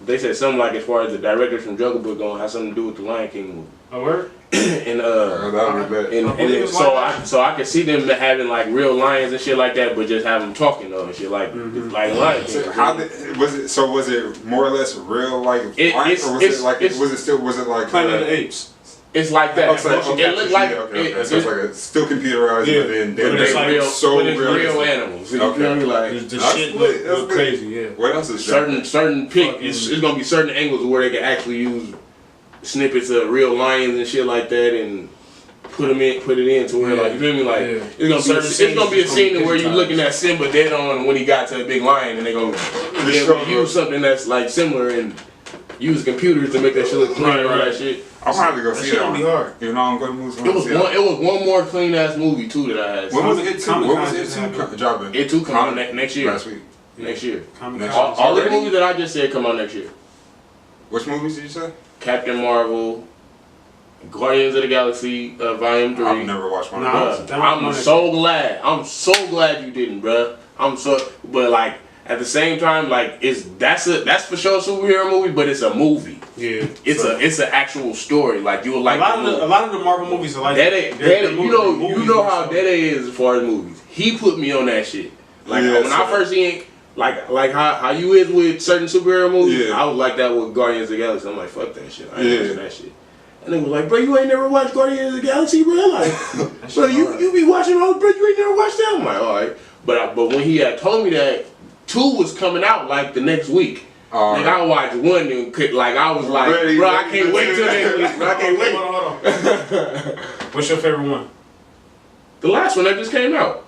They said something like as far as the directors from Jungle Book gonna have something to do with the Lion King movie. Oh, word? And and so I could see them having like real lions and shit like that, but just have them talking though and shit like lions. So was it more or less real like lions, or was it like Planet of the Apes? It's like that. It looked like so it's like a still computerized, but then it's like real realistic. animals. You know what I mean? Like the shit look crazy. Yeah. What else is certain pick? It's gonna be certain angles where they can actually use snippets of real lions and shit like that and put it in to where like you feel me like it's gonna be a scene where you looking at Simba dead on when he got to a big lion and they gonna use something that's like similar and use computers to make that shit look clean and all that shit. I'm gonna have to go see that. That shit be hard. Even though I'm going to movies. It was one more clean ass movie too that I had. When was it? What was it? Dropping. It too come out next year. Last week. Next year. All the movies that I just said come out next year. Which movies did you say? Captain Marvel, Guardians of the Galaxy, Volume 3. I've never watched one of those. I'm so glad. I'm so glad you didn't, bruh. But like at the same time, like that's for sure a superhero movie, but it's a movie. Yeah. It's an actual story. Like you would like a lot of the Marvel movies are like you know how Dede is as far as movies. He put me on that shit. Like when I first seen like how you is with certain superhero movies, I was like that with Guardians of the Galaxy. I'm like, fuck that shit. I ain't watching that shit. And they was like, bro, you ain't never watched Guardians of the Galaxy, bro? Like, bro, you be watching all, bro, you ain't never watched that? I'm like, alright. But when he had told me that 2 was coming out like the next week, like I watched 1 and like I was like, bro, I can't wait till next week. Bro, I can't wait. Hold on. What's your favorite one? The last one that just came out.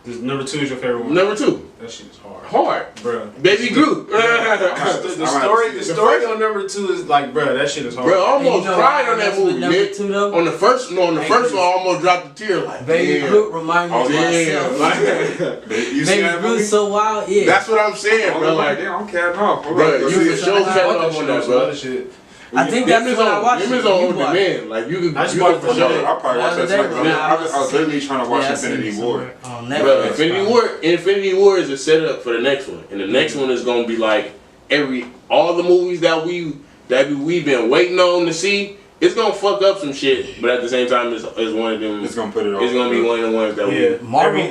Number 2 is your favorite one? Number 2. That shit is hard. Hard. Bro. Baby Groot. The story on number 2 is like, bro, that shit is hard. Bro, I almost cried on that movie, Nick. On the first one, I almost dropped a tear. Like, Baby Groot reminds me of myself. Baby Groot's so wild, yeah. That's what I'm saying, bro. Like, I'm carrying off. Bro, you can show carrying off on that, bro. I think that's when I watched it. Him is on demand. Like you can for sure. I probably watched that. I was literally trying to watch Infinity War. Infinity War is a setup for the next one, and the next one is gonna be like all the movies that we've been waiting on to see. It's gonna fuck up some shit, but at the same time, it's one of them. It's gonna put it on. It's gonna be one of the ones that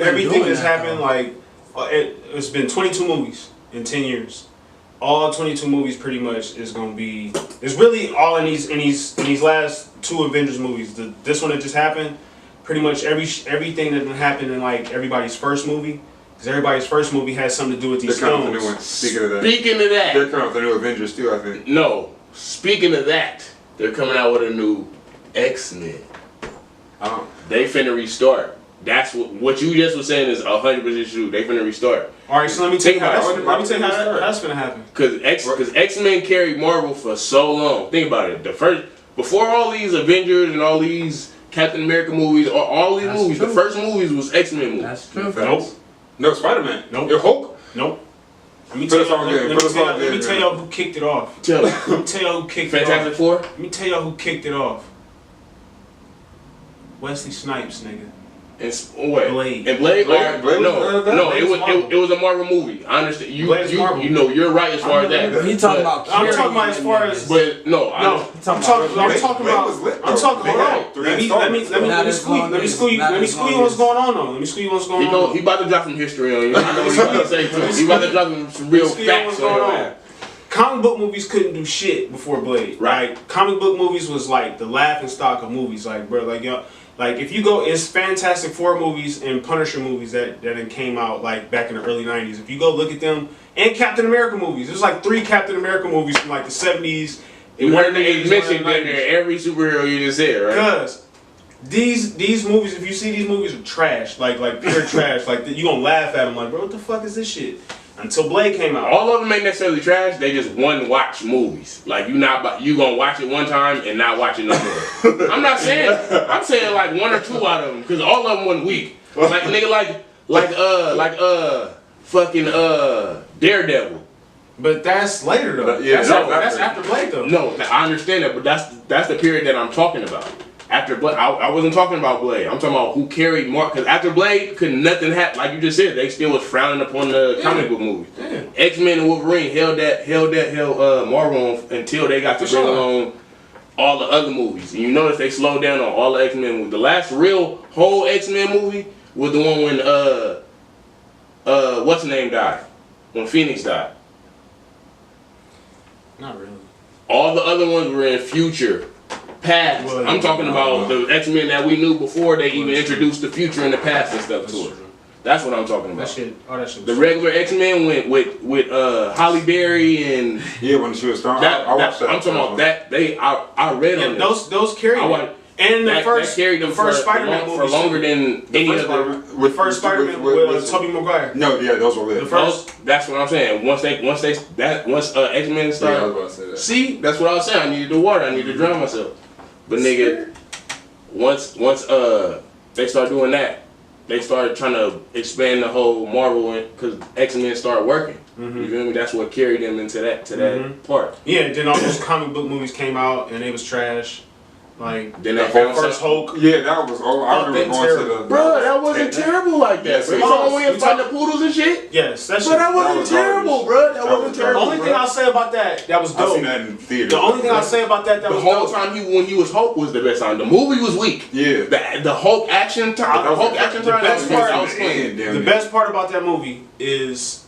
everything that's happened. Like it's been 22 movies in 10 years. All 22 movies pretty much is gonna be. It's really all in these last 2 Avengers movies. This one that just happened, pretty much everything that happened in like everybody's first movie, because everybody's first movie has something to do with these stones. Speaking of that, they're coming out with the new Avengers too. I think. No, speaking of that, they're coming out with a new X-Men. They finna restart. That's what you just was saying is 100% true. They finna restart. All right, so let me tell you how that's gonna happen. Because X-Men carried Marvel for so long. Think about it. Before all these Avengers and all these Captain America movies, or all these movies, the first movies was X-Men movies. That's true. Nope. No, Spider-Man. Nope. Your Hulk. Nope. Let me tell y'all who kicked it off. Tell me. Let me tell y'all who kicked it off. Fantastic Four? Let me tell y'all who kicked it off. Wesley Snipes, nigga. And what? Blade. And Blade? Blade No, it was a Marvel movie. I understand. You know, you're right as far as that. You talking about? I'm talking about as far as. But no, I'm talking about. Let me school you what's going on though. Let me school you what's going on. He about to drop some history on you. I know what he's about to say too. He about to drop some real facts on you. Comic book movies couldn't do shit before Blade. Right? Comic book movies was like the laughing stock of movies. Like, bro, like y'all. Like if you go, it's Fantastic Four movies and Punisher movies that came out like back in the early 90s. If you go look at them, and Captain America movies, there's like 3 Captain America movies from like the 70s. You heard the 80s mentioned in there every superhero you just said, right? Because these movies, if you see these movies, are trash, like pure trash. Like you gonna laugh at them, like bro, what the fuck is this shit? Until Blade came out. All of them ain't necessarily trash. They just one watch movies. Like you gonna watch it one time and not watch it no more. I'm not saying. I'm saying like 1 or 2 out of them because all of them 1 week. Like nigga, fucking Daredevil. But that's later though. Yeah, that's after Blade though. No, I understand that, but that's the period that I'm talking about. After Blade, I wasn't talking about Blade. I'm talking about who carried Marvel. Because after Blade, could nothing happen. Like you just said, they still was frowning upon the comic book movies. X-Men and Wolverine held Marvel on until they got to bring on all the other movies. And you notice they slowed down on all the X-Men movies. The last real whole X-Men movie was the one when what's the name died? When Phoenix died. Not really. All the other ones were in future, past. I'm talking about the X-Men that we knew before they even introduced the future and the past and stuff to it. That's what I'm talking about. That shit. The regular X-Men went with Halle Berry and when she was strong. I watched that. I'm talking about that. I read on those carried. And the first Spider-Man movie for longer than any other. The first Spider-Man with Tobey Maguire. No, those were lit. That's what I'm saying. Once X-Men started. I was about to say that. See, that's what I was saying. I needed the water. I needed to drown myself. But nigga, once they started doing that, they started trying to expand the whole Marvel because X-Men started working. You feel me? That's what carried them into that part. Yeah. Then all those comic book movies came out and they was trash. Like then that first Hulk. Yeah, that was. I remember going to the. Bro, that wasn't terrible like that. Bro. You talking when we fighting the poodles and shit? Yes, that's. But that wasn't terrible, bro. That wasn't terrible. The only thing I'll say about that was dope. I seen that in theater. The only thing I'll say about that was dope. The whole time when he was Hulk was the best time. The movie was weak. Yeah. The Hulk action time. The best part about that movie is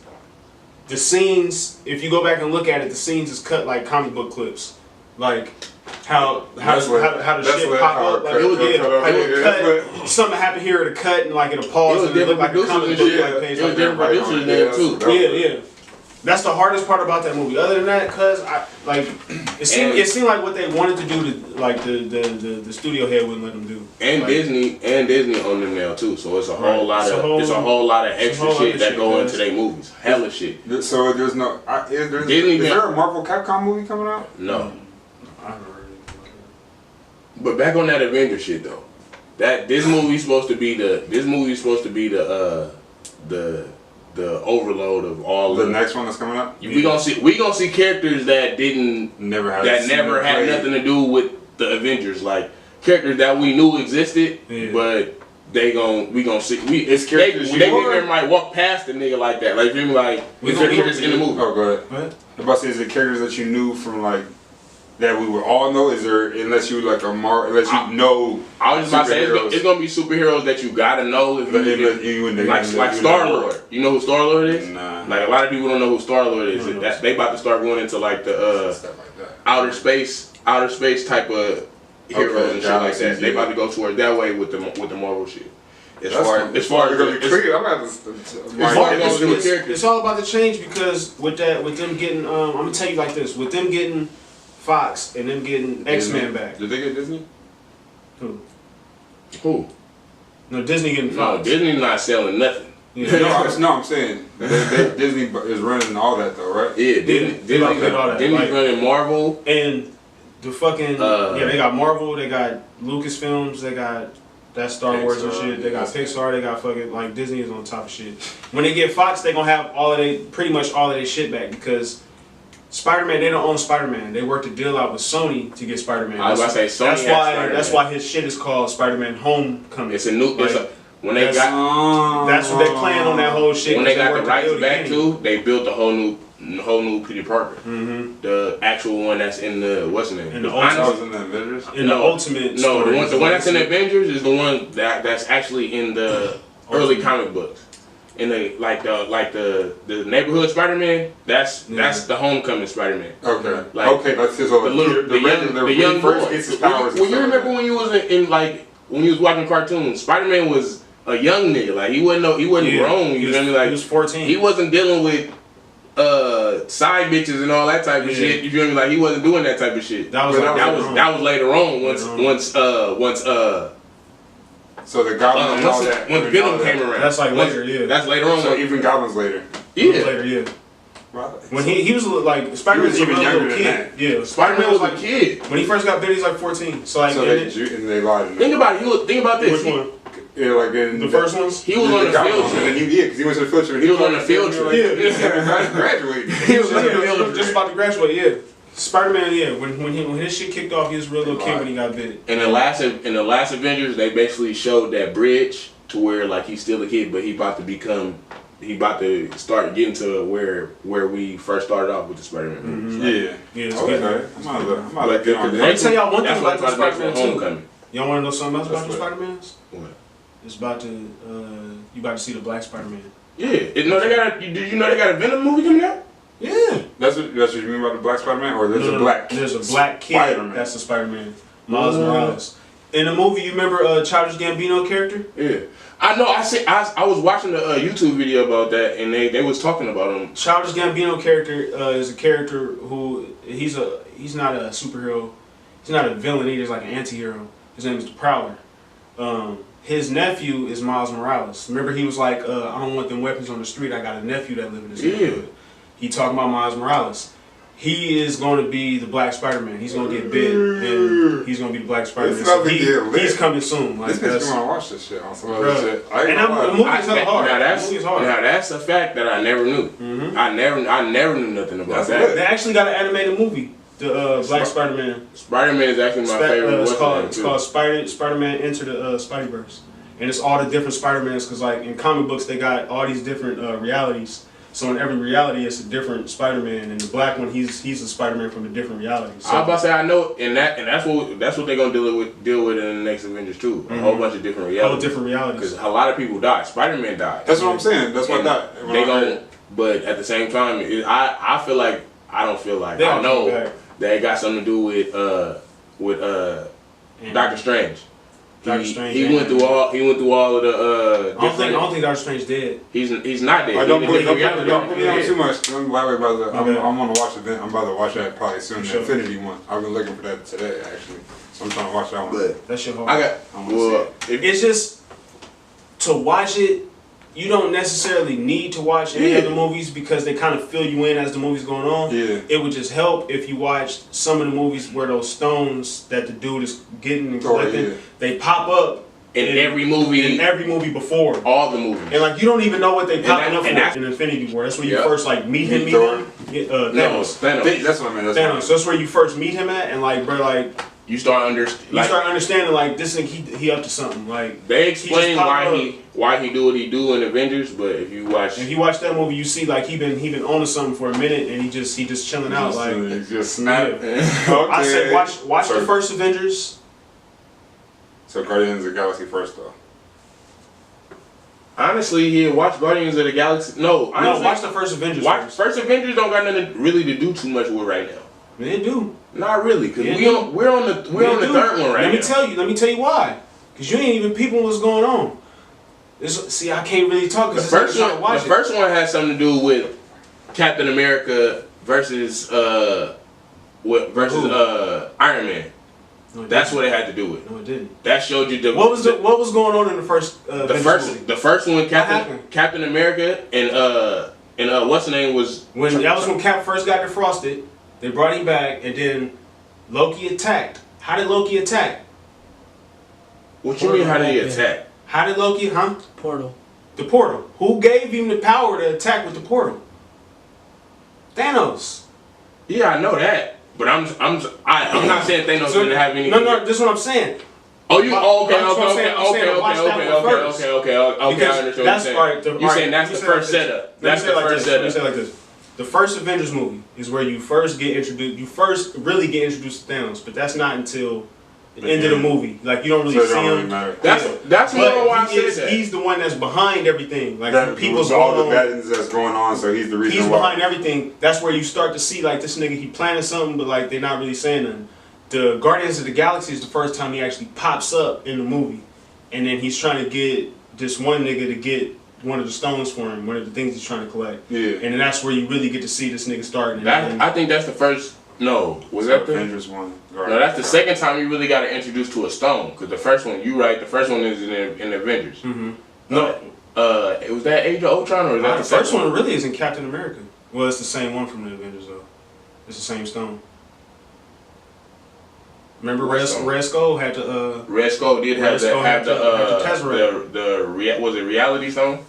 the scenes. If you go back and look at it, the scenes is cut like comic book clips, like. How the shit pop up, like it would cut. Something happened here to cut and like it'll pause and it look like a comic book like page. It was different producers there too. Yeah. That's the hardest part about that movie. Other than that, cause it seemed like what they wanted to do to like the studio head wouldn't let them do. And like, Disney own them now too. So it's a whole lot of extra shit that go into their movies. Hella shit. So there's no is there a Marvel Capcom movie coming out? No. But back on that Avengers shit though, this movie's supposed to be the overload of all the next one that's coming up. We gonna see characters that never had nothing to do with the Avengers, like characters that we knew existed, but we gonna see. It's characters they never might walk past a nigga like that, like you like just in the movie. Oh, go ahead. What? I'm about to say, is it characters that you knew from like? That we would all know? Is there, unless you like unless you know? I was just about to say it's gonna be superheroes that you gotta know. Like Star-Lord. You know who Star-Lord is? Nah. Like a lot of people don't know who Star-Lord is. They about to start going into like the outer space type of heroes and shit like that. They about to go towards that way with the Marvel shit. As far as it's all about the change because with them getting I'm gonna tell you like this, with them getting Fox and them getting X-Men back. Did they get Disney? Who? No, Disney getting Fox. No, Disney not selling nothing. Yeah. No, I'm saying Disney is running all that though, right? Yeah, Disney's running Marvel and the fucking they got Marvel, they got Lucasfilms, they got that Star Wars and shit. They got Pixar, they got fucking like Disney is on top of shit. When they get Fox, they gonna have pretty much all of their shit back because. Spider-Man, they don't own Spider-Man. They worked a deal out with Sony to get Spider-Man. I was about to say Sony. That's why his shit is called Spider-Man Homecoming. It's a new. That's what they plan on that whole shit. When they got the rights back too, they built a whole new Peter Parker. The actual one that's in the what's the name? In the Avengers. In the Ultimate. No, the one that's in the Avengers is the one that's actually in the early comic books. In the neighborhood Spider-Man, that's the Homecoming Spider-Man. Okay, that's his old. The young boy. Gets his powers. Well, you remember when you was when you was watching cartoons, Spider-Man was a young nigga. Like he wasn't grown. You feel me? Like he was 14. He wasn't dealing with side bitches and all that type of shit. You feel me? Like he wasn't doing that type of shit. That was later on. Once So the Goblin and all that. When Venom came around. That's like later, yeah. That's later on. So even Goblin's later. Yeah. Later, yeah. When he was like Spider-Man was even younger than that. Yeah, Spider-Man was like a kid. When he first got bit, he's like 14. So like, they lied. Think about it. Think about this. Which one? Yeah, like in the first ones. He was on the field trip. Because he went to the field trip. He was on the field trip. Yeah, graduated. He was just about to graduate. Yeah. Spider-Man, yeah. When his shit kicked off, he was a real little kid when he got bit. In the last Avengers, they basically showed that bridge to where like he's still a kid, but he about to start getting to where we first started off with the Spider-Man movies. Yeah. Okay. I'm gonna get on that. Let me tell y'all one thing about the Spider-Man Homecoming. Y'all want to know something else about the Spider-Mans? What? It's about to you about to see the Black Spider-Man. Yeah. Did you know they got a Venom movie coming out? Yeah. That's what you mean about the Black Spider-Man, or there's a black. There's a black kid. Spider-Man. That's the Spider-Man. Miles Morales. In the movie, you remember Childish Gambino character? Yeah. I know. I was watching the YouTube video about that, and they was talking about him. Childish Gambino character is a character who he's not a superhero. He's not a villain either. He's like an anti-hero. His name is the Prowler. His nephew is Miles Morales. Remember, he was like, I don't want them weapons on the street. I got a nephew that lives in this neighborhood. He talking about Miles Morales. He is going to be the Black Spider-Man. He's going to get bit, and he's going to be the Black Spider-Man. So he's coming soon. Like, this nigga want to watch this shit. Also, the movie's hard. Now that's a fact that I never knew. I never knew nothing about that. They actually got an animated movie. The Black Spider-Man. Spider-Man is actually my favorite. It's called Spider-Man Enter the Spideyverse, and it's all the different Spider-Mans. Because like in comic books, they got all these different realities. So in every reality, it's a different Spider-Man, and the black one, he's a Spider-Man from a different reality. So, I was about to say I know, and that's what they're gonna deal with in the next Avengers too. A whole bunch of different realities. All different realities. Because a lot of people died. Spider-Man died. That's what I'm saying. That's what I thought. They gonna, but at the same time, I feel like I don't know. That got something to do with Doctor Strange. He went through all of the. I don't think Doctor Strange dead. He's not dead. Don't put me on too much. I'm gonna watch it. I'm about to watch that probably soon. The Infinity one. I've been looking for that today actually. So I'm trying to watch that one. But that shit hard. It's just to watch it. You don't necessarily need to watch any of the movies because they kind of fill you in as the movie's going on. Yeah. It would just help if you watched some of the movies where those stones that the dude is getting and collecting, they pop up in every movie. In every movie before. All the movies. And like you don't even know what they popping up for in Infinity War. That's where you first like meet him. Thanos. That's what I meant. Thanos. So that's where you first meet him at, and like bro, like. You start understanding like this nigga he up to something. Like they explain why he do what he do in Avengers, but if you watch that movie, you see like he been on to something for a minute and he just chilling out like he just snapped. Okay. I said watch the first Avengers. So Guardians of the Galaxy first though. Honestly, watch Guardians of the Galaxy. No, watch the first Avengers. First Avengers don't got nothing really to do too much with right now. They do. Not really, because we're on the third one right now. Let me tell you why. Because you ain't even peeping what's going on. See, I can't really talk because the first one has something to do with Captain America versus Iron Man. No, that's what it had to do with. No, it didn't. That showed you what was going on in the first the first one, Captain America and what's the name was when Cap first got defrosted. They brought him back, and then Loki attacked. How did Loki attack? What you mean, how did he attack? How did Loki, Portal. The portal. Who gave him the power to attack with the portal? Thanos. Yeah, I know that. But I'm not saying Thanos didn't have any... No, this is what I'm saying. Oh, you... Okay, I understand what you're saying. You're saying that's the first setup. That's the first setup. Let me say it like this. The first Avengers movie is where you first get introduced. You first really get introduced to Thanos, but that's not until the end of the movie. Like you don't really see him. That's more why I said that. He's the one that's behind everything. Like people's all the bad things that's going on. So he's the reason. He's behind everything. That's where you start to see like this nigga. He planning something, but like they're not really saying nothing. The Guardians of the Galaxy is the first time he actually pops up in the movie, and then he's trying to get this one nigga to get one of the stones for him, one of the things he's trying to collect. Yeah. And then that's where you really get to see this nigga starting. I think that's the first. No, was that the Avengers one? No, that's the second time you really got to introduce to a stone. Because the first one, you right, the first one is in Avengers. Mm-hmm. No, was that Age of Ultron or is that the first one? Really is in Captain America. Well, it's the same one from the Avengers though. It's the same stone. Remember Red Skull had the Red Skull did have the was it Reality Stone?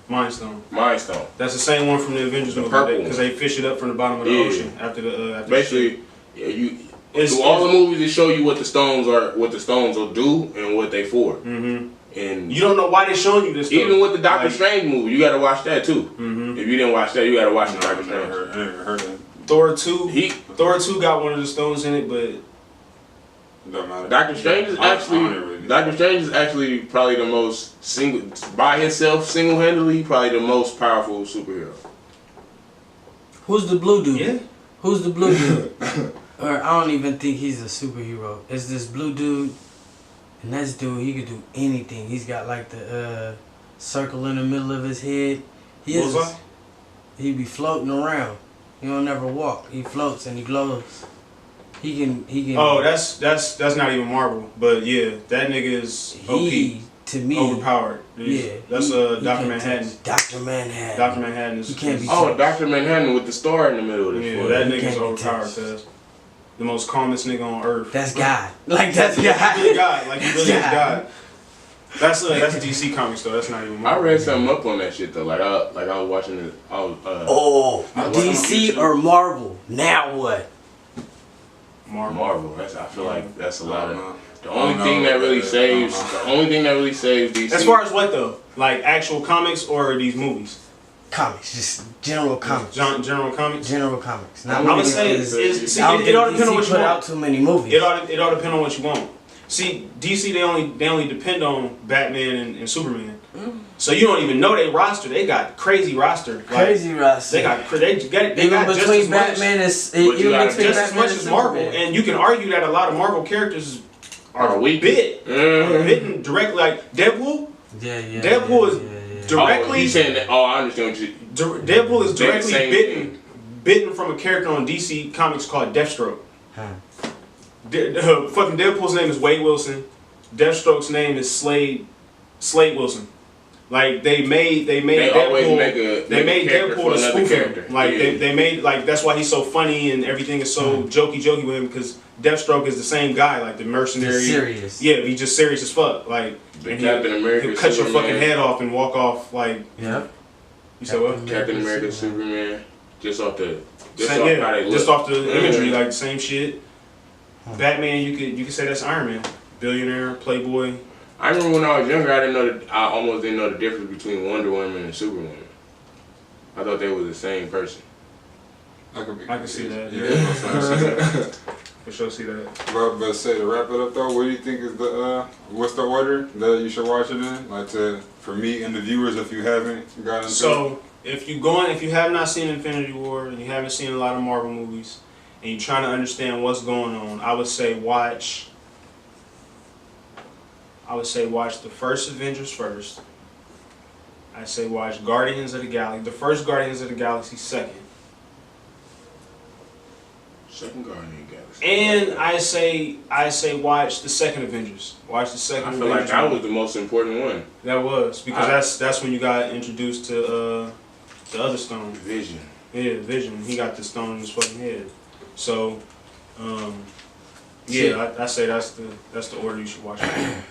Mind Stone. Mind Stone. That's the same one from the Avengers movie because they fish it up from the bottom of the ocean after the basically Yeah, through all the movies, they show you what the stones are, what the stones will do, and what they for. Mm-hmm. And you don't know why they're showing you this stuff. Even with the Doctor Strange movie, you got to watch that too. Mm-hmm. If you didn't watch that, you got to watch the Doctor Strange. I never heard of it. Thor 2. Thor 2 got one of the stones in it, but don't matter. Doctor Strange is actually probably the most by himself, single-handedly, probably the most powerful superhero. Who's the blue dude? Yeah. Who's the blue dude? Or I don't even think he's a superhero. It's this blue dude, and this dude, he could do anything. He's got like the circle in the middle of his head. He be floating around. He don't never walk. He floats and he glows. He can. Oh, that's not even Marvel, but yeah, that nigga is OP. To me, overpowered. Yeah, that's Dr. Manhattan. Dr. Manhattan. Dr. Manhattan is. He can't be. Dr. Manhattan with the star in the middle of the Yeah, that nigga's overpowered. Cause the most calmest nigga on earth. That's God. Like that's God. He really God. Like he really is God. That's DC Comics though. That's not even Marvel. I read something up on that shit though. Like I was watching it. DC or Marvel? Now what? Marvel. I feel like that's a lot of. The only thing that really saves DC. As far as what though? Like actual comics or these movies? Comics, just general comics. General comics. General comics. I would say it all depends on what you want. Out too many movies. It all depends on what you want. See, DC they only depend on Batman and Superman. So you don't even know their roster. They got crazy roster. Crazy roster. They got even between just as Batman much, as as much as Marvel, and you can argue that a lot of Marvel characters are bitten directly, like Deadpool. Deadpool is directly. He's saying that. I understand what you. Deadpool is directly bitten from a character on DC Comics called Deathstroke. Fucking Deadpool's name is Wade Wilson. Deathstroke's name is Slade Wilson. Like they made Deadpool. They made Deadpool a spoof character. Like they made that's why he's so funny and everything is so jokey with him because Deathstroke is the same guy, like the mercenary. He's serious. Yeah, he's just serious as fuck. Like Captain America. He'll cut your fucking head off and walk off. Like yeah. You said what? Captain America, Superman. Just off the imagery, like the same shit. Batman, you could say that's Iron Man, billionaire, playboy. I remember when I was younger, I almost didn't know the difference between Wonder Woman and Superwoman. I thought they were the same person. I can see that. Yeah. For sure, see that. But say to wrap it up though, what do you think is what's the order that you should watch it in? Like for me and the viewers, if you haven't gotten into it. If you have not seen Infinity War and you haven't seen a lot of Marvel movies and you're trying to understand what's going on, I would say watch the first Avengers first. I say watch Guardians of the Galaxy. The first Guardians of the Galaxy second. Second Guardians of the Galaxy. And I say watch the second Avengers. Watch the second Avengers. I feel like that was the most important one. That was because that's when you got introduced to the other stone. Vision. Yeah, Vision. He got the stone in his fucking head. So I say that's the order you should watch it.